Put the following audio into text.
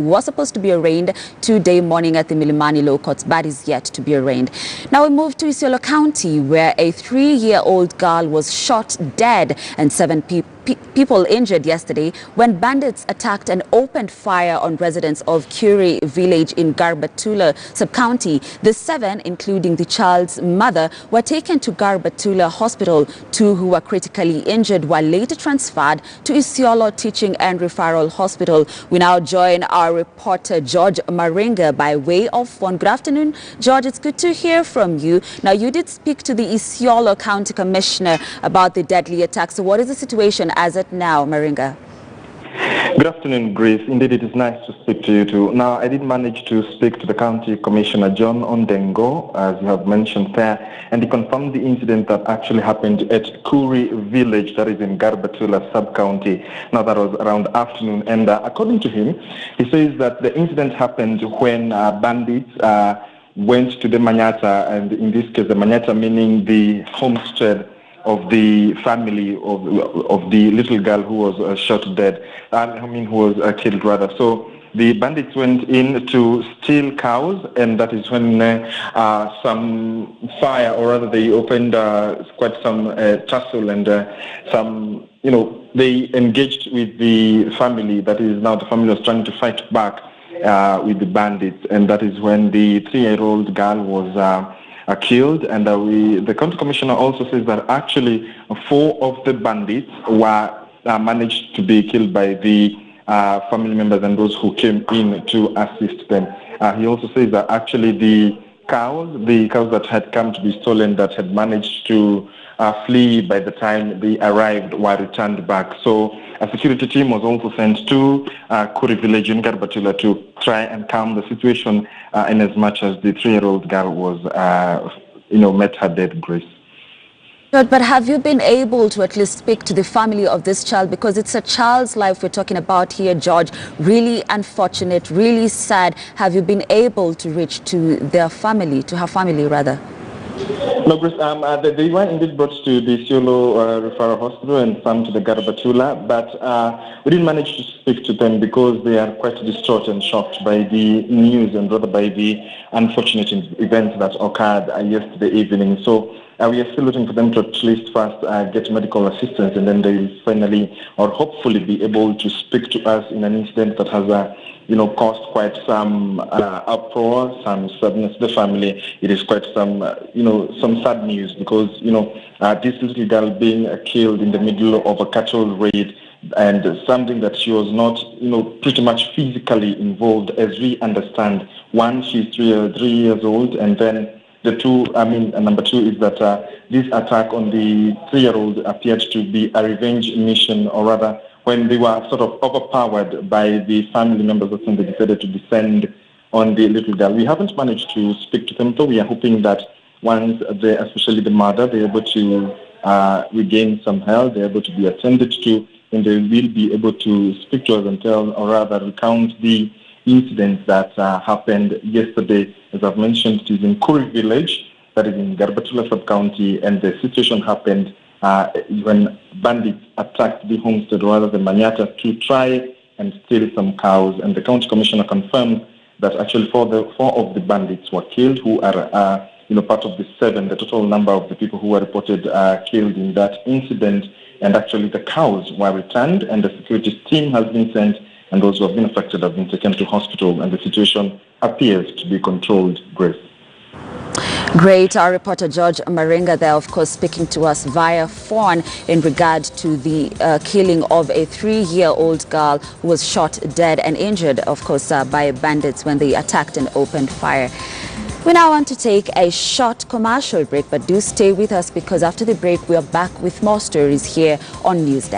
was supposed to be arraigned today morning at the Milimani Law Courts, but is yet to be arraigned. Now we move to Isiolo County, where a 3-year-old girl was shot dead and 7 people injured yesterday when bandits attacked and opened fire on residents of Kuri village in Garbatula sub-county. The 7, including the child's mother, were taken to Garbatula Hospital. 2 who were critically injured were later transferred to Isiolo Teaching and Referral Hospital. We now join our reporter George Maringa by way of phone. Good afternoon, George. It's good to hear from you. Now, you did speak to the Isiolo County Commissioner about the deadly attack. So what is the situation as at now, Maringa? Good afternoon, Grace. Indeed, it is nice to speak to you too. Now, I did manage to speak to the County Commissioner, John Ondengo, as you have mentioned there, and he confirmed the incident that actually happened at Kuri village, that is in Garbatula sub-county. Now, that was around afternoon, and according to him, he says that the incident happened when bandits went to the Manyata, and in this case, the Manyata meaning the homestead of the family of the little girl who was shot dead, who was killed rather. So the bandits went in to steal cows, and that is when some fire, or rather they opened quite some tussle and some, they engaged with the family. That is, now the family was trying to fight back with the bandits, and that is when the 3-year-old girl was killed. And the county commissioner also says that actually 4 of the bandits were managed to be killed by the family members and those who came in to assist them. He also says that actually the cows that had come to be stolen, that had managed to flee by the time they arrived, were returned back. So a security team was also sent to Kuri village in Garbatula to try and calm the situation, in as much as the 3-year-old girl was, met her dead, Grace. But have you been able to at least speak to the family of this child? Because it's a child's life we're talking about here, George. Really unfortunate, really sad. Have you been able to reach to their family, to her family rather? No, Grace, they were indeed brought to the Isiolo Referral Hospital and some to the Garbatula, but we didn't manage to speak to them because they are quite distraught and shocked by the news, and rather by the unfortunate events that occurred yesterday evening. So we are still looking for them to at least first get medical assistance, and then they will finally or hopefully be able to speak to us in an incident that has caused quite some uproar, some sadness to the family. It is quite some, some sad news because, this little girl being killed in the middle of a cattle raid, and something that she was not, pretty much physically involved, as we understand. One, she's 3 years old, and then number 2 is that this attack on the 3-year-old appeared to be a revenge mission, or rather, when they were sort of overpowered by the family members, that's when they decided to descend on the little girl. We haven't managed to speak to them, so we are hoping that once especially the mother, they're able to regain some health, they're able to be attended to, and they will be able to speak to us and tell, or rather recount the incidents that happened yesterday. As I've mentioned, it is in Kuri village, that is in Garbatula sub-county, and the situation happened when bandits attacked the homestead, rather than Manyata, to try and steal some cows. And the county commissioner confirmed that actually 4 of the bandits were killed, who are part of the 7, the total number of the people who were reported killed in that incident. And actually the cows were returned, and the security team has been sent, and those who have been affected have been taken to hospital, and the situation appears to be controlled, Grace. Great. Our reporter George Maringa there, of course, speaking to us via phone in regard to the killing of a 3-year-old girl who was shot dead and injured, of course, by bandits when they attacked and opened fire. We now want to take a short commercial break, but do stay with us, because after the break we are back with more stories here on Newsday.